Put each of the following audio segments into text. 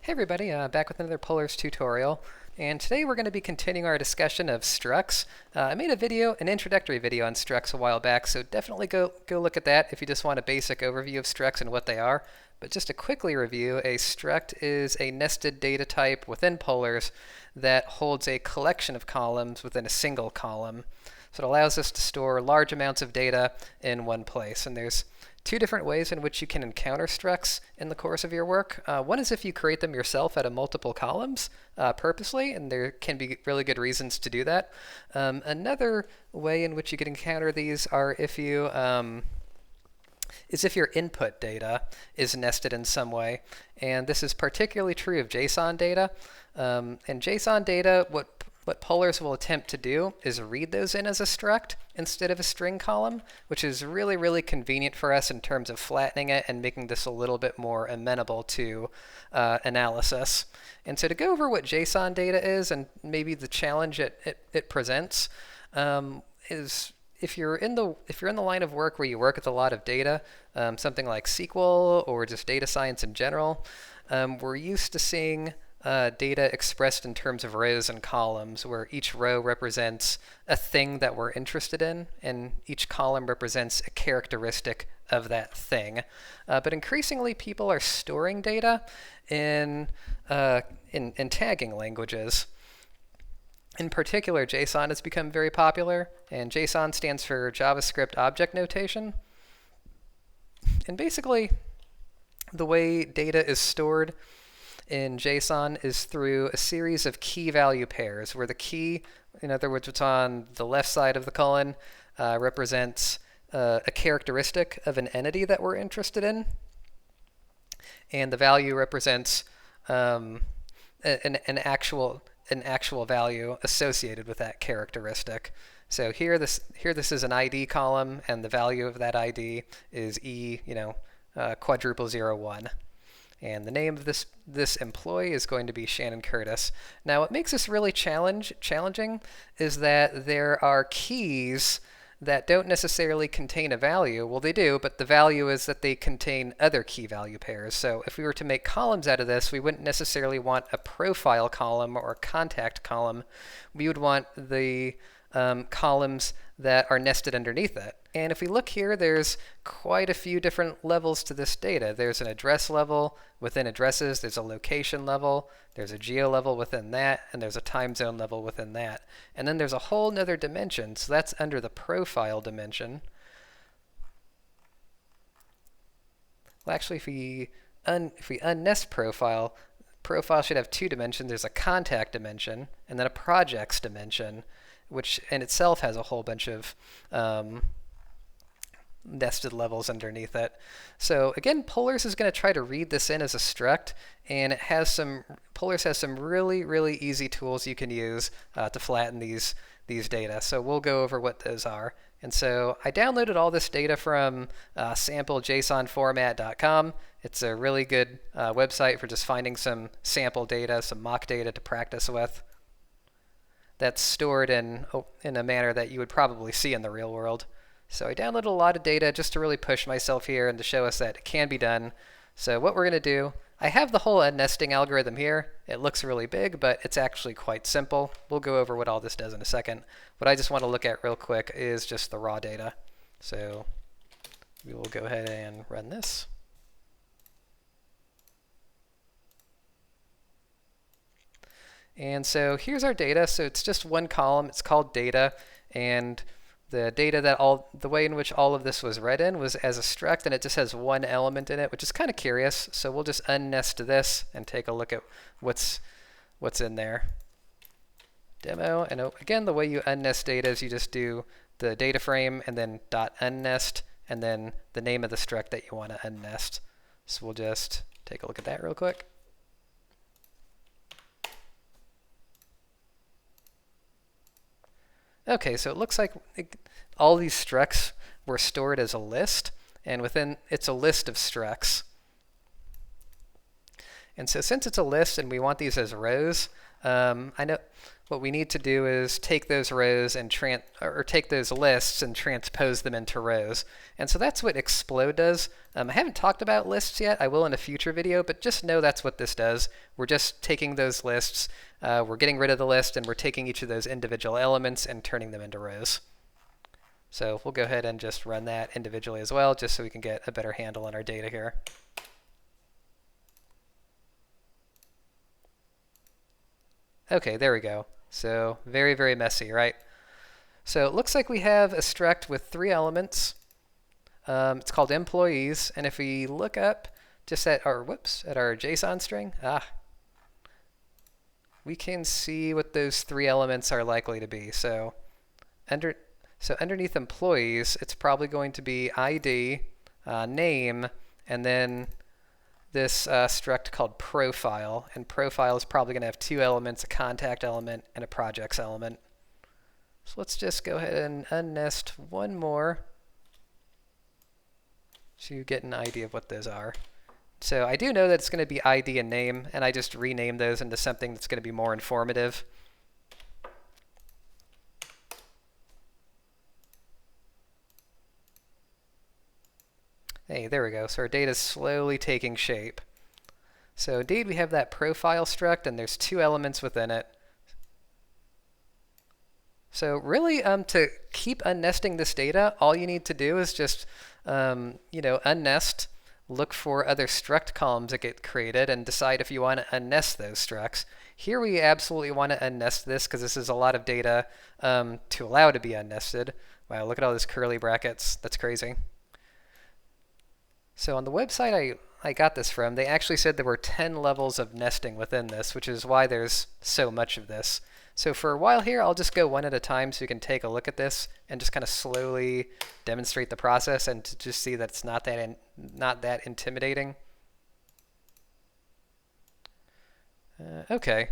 Hey everybody, back with another Polars tutorial, and today we're going to be continuing our discussion of structs. I made an introductory video on structs a while back, so definitely go look at that if you just want a basic overview of structs and what they are. But just to quickly review, a struct is a nested data type within Polars that holds a collection of columns within a single column. So it allows us to store large amounts of data in one place, and there's two different ways in which you can encounter structs in the course of your work. One is if you create them yourself out of multiple columns purposely, and there can be really good reasons to do that. Another way in which you can encounter these are if you is if your input data is nested in some way. And this is particularly true of JSON data. And JSON data, what Polars will attempt to do is read those in as a struct instead of a string column, which is really, really convenient for us in terms of flattening it and making this a little bit more amenable to analysis. And so to go over what JSON data is and maybe the challenge it presents is if you're in the line of work where you work with a lot of data, something like SQL or just data science in general, we're used to seeing data expressed in terms of rows and columns, where each row represents a thing that we're interested in, and each column represents a characteristic of that thing. But increasingly, people are storing data in tagging languages. In particular, JSON has become very popular, and JSON stands for JavaScript Object Notation. And basically, the way data is stored in JSON is through a series of key value pairs, where the key, in other words, what's on the left side of the colon, represents a characteristic of an entity that we're interested in, and the value represents an actual value associated with that characteristic. So here this is an ID column, and the value of that ID is quadruple 01. And the name of this employee is going to be Shannon Curtis. Now, what makes this really challenging is that there are keys that don't necessarily contain a value. Well, they do, but the value is that they contain other key value pairs. So if we were to make columns out of this, we wouldn't necessarily want a profile column or a contact column. We would want the columns that are nested underneath it. And if we look here, there's quite a few different levels to this data. There's an address level within addresses, there's a location level, there's a geo level within that, and there's a time zone level within that. And then there's a whole nother dimension, so that's under the profile dimension. Well, actually, if we unnest profile should have two dimensions. There's a contact dimension, and then a projects dimension, which in itself has a whole bunch of nested levels underneath it. So again, Polars is going to try to read this in as a struct, and Polars has some really, really easy tools you can use to flatten these data. So we'll go over what those are. And so I downloaded all this data from samplejsonformat.com. It's a really good website for just finding some sample data, some mock data to practice with. That's stored in a manner that you would probably see in the real world. So I downloaded a lot of data just to really push myself here and to show us that it can be done. So what we're going to do, I have the whole unnesting algorithm here. It looks really big, but it's actually quite simple. We'll go over what all this does in a second. What I just want to look at real quick is just the raw data. So we will go ahead and run this. And so here's our data. So it's just one column. It's called data. And the data the way in which all of this was read in was as a struct, and it just has one element in it, which is kind of curious. So we'll just unnest this and take a look at what's in there. Demo. And again, the way you unnest data is you just do the data frame and then .unnest and then the name of the struct that you want to unnest. So we'll just take a look at that real quick. Okay, so it looks like all these structs were stored as a list, and within it's a list of structs. And so since it's a list and we want these as rows, I know what we need to do is take those rows and take those lists and transpose them into rows. And so that's what explode does. I haven't talked about lists yet. I will in a future video, but just know that's what this does. We're just taking those lists, we're getting rid of the list, and we're taking each of those individual elements and turning them into rows. So we'll go ahead and just run that individually as well, just so we can get a better handle on our data here. Okay, there we go. So very, very messy, right? So it looks like we have a struct with 3 elements. It's called employees, and if we look up just at our JSON string, we can see what those 3 elements are likely to be. So underneath employees, it's probably going to be ID, name, and then this struct called profile. And profile is probably going to have 2 elements, a contact element and a projects element. So let's just go ahead and unnest one more to get an idea of what those are. So I do know that it's going to be ID and name, and I just rename those into something that's going to be more informative. Hey, there we go. So our data is slowly taking shape. So indeed, we have that profile struct, and there's 2 elements within it. So really, to keep unnesting this data, all you need to do is just, unnest, look for other struct columns that get created, and decide if you want to unnest those structs. Here we absolutely want to unnest this because this is a lot of data to allow to be unnested. Wow, look at all those curly brackets. That's crazy. So on the website I got this from, they actually said there were 10 levels of nesting within this, which is why there's so much of this. So for a while here, I'll just go one at a time so you can take a look at this and just kind of slowly demonstrate the process and to just see that it's not that intimidating. Okay,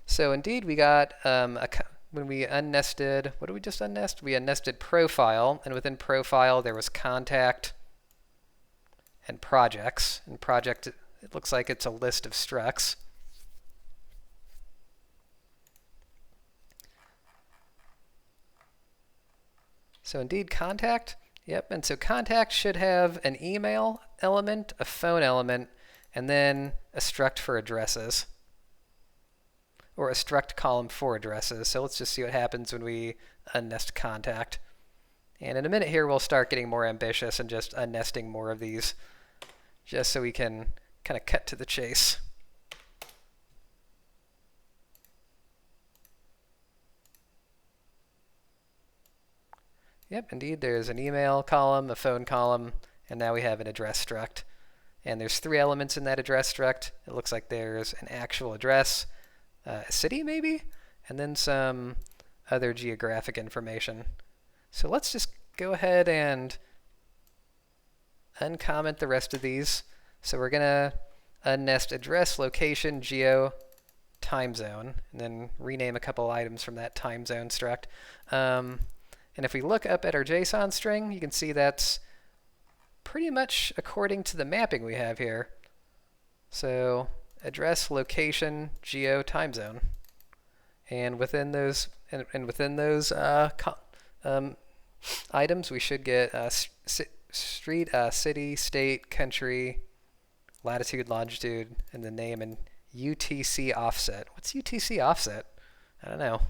so indeed we got when we unnested, what did we just unnest? We unnested profile, and within profile there was contact and projects. And project, it looks like it's a list of structs. So indeed, contact, yep, and so contact should have an email element, a phone element, and then a struct for addresses, or a struct column for addresses. So let's just see what happens when we unnest contact. And in a minute here, we'll start getting more ambitious and just unnesting more of these, just so we can kind of cut to the chase. Yep, indeed, there's an email column, a phone column, and now we have an address struct. And there's 3 elements in that address struct. It looks like there's an actual address, a city maybe, and then some other geographic information. So let's just go ahead and uncomment the rest of these. So we're going to unnest address, location, geo, time zone, and then rename a couple items from that time zone struct. And if we look up at our JSON string, you can see that's pretty much according to the mapping we have here. So address, location, geo, time zone. And within those items, we should get street, city, state, country, latitude, longitude, and the name, and UTC offset. What's UTC offset? I don't know.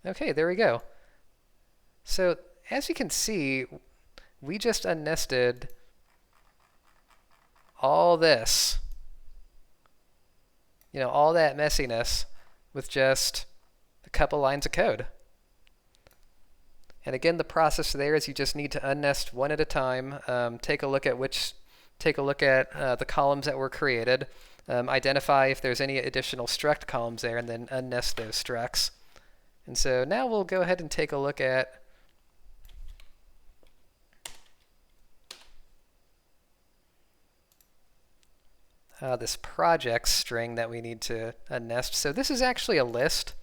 Okay, there we go. So as you can see, we just unnested all this, all that messiness with just a couple lines of code. And again, the process there is you just need to unnest one at a time, take a look at the columns that were created, identify if there's any additional struct columns there, and then unnest those structs. And so now we'll go ahead and take a look at this project string that we need to unnest. So this is actually a list.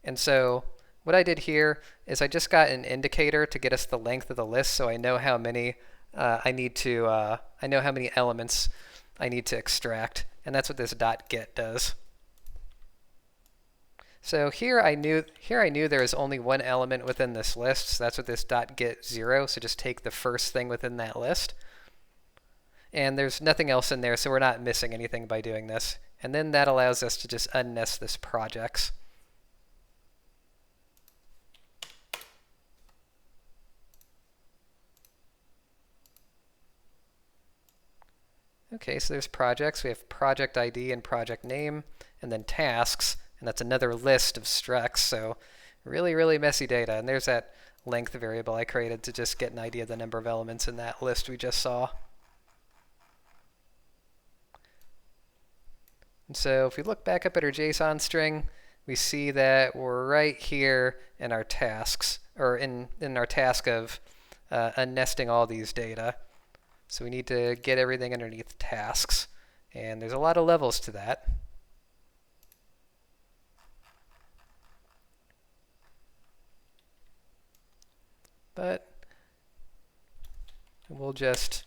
And so what I did here is I just got an indicator to get us the length of the list, so I know how many I know how many elements I need to extract, and that's what this .get does. So here I knew there was only one element within this list, so that's what this .get 0. So just take the first thing within that list, and there's nothing else in there, so we're not missing anything by doing this. And then that allows us to just unnest this projects. Okay, so there's projects. We have project ID and project name, and then tasks, and that's another list of structs. So really, really messy data. And there's that length variable I created to just get an idea of the number of elements in that list we just saw. And so if we look back up at our JSON string, we see that we're right here in our tasks, or in our task of unnesting all these data. So we need to get everything underneath tasks. And there's a lot of levels to that. But we'll just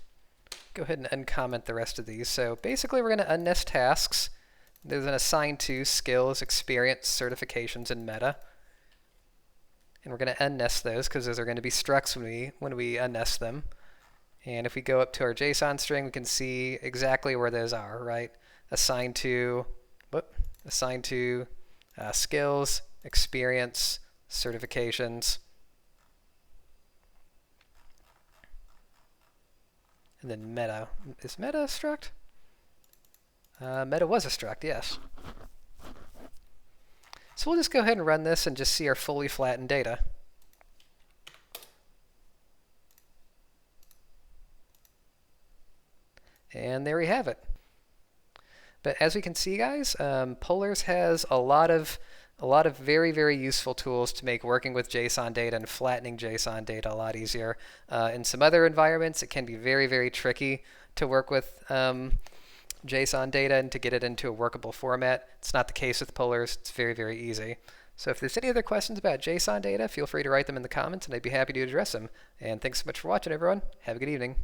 go ahead and uncomment the rest of these. So basically we're going to unnest tasks. There's an assign to skills, experience, certifications, and meta. And we're going to unnest those because those are going to be structs when we unnest them. And if we go up to our JSON string, we can see exactly where those are, right? Assigned to skills, experience, certifications, and then meta. Is meta a struct? Meta was a struct, yes. So we'll just go ahead and run this and just see our fully flattened data. And there we have it. But as we can see, guys, Polars has a lot of very, very useful tools to make working with JSON data and flattening JSON data a lot easier. In some other environments, it can be very, very tricky to work with JSON data and to get it into a workable format. It's not the case with Polars. It's very, very easy. So if there's any other questions about JSON data, feel free to write them in the comments, and I'd be happy to address them. And thanks so much for watching, everyone. Have a good evening.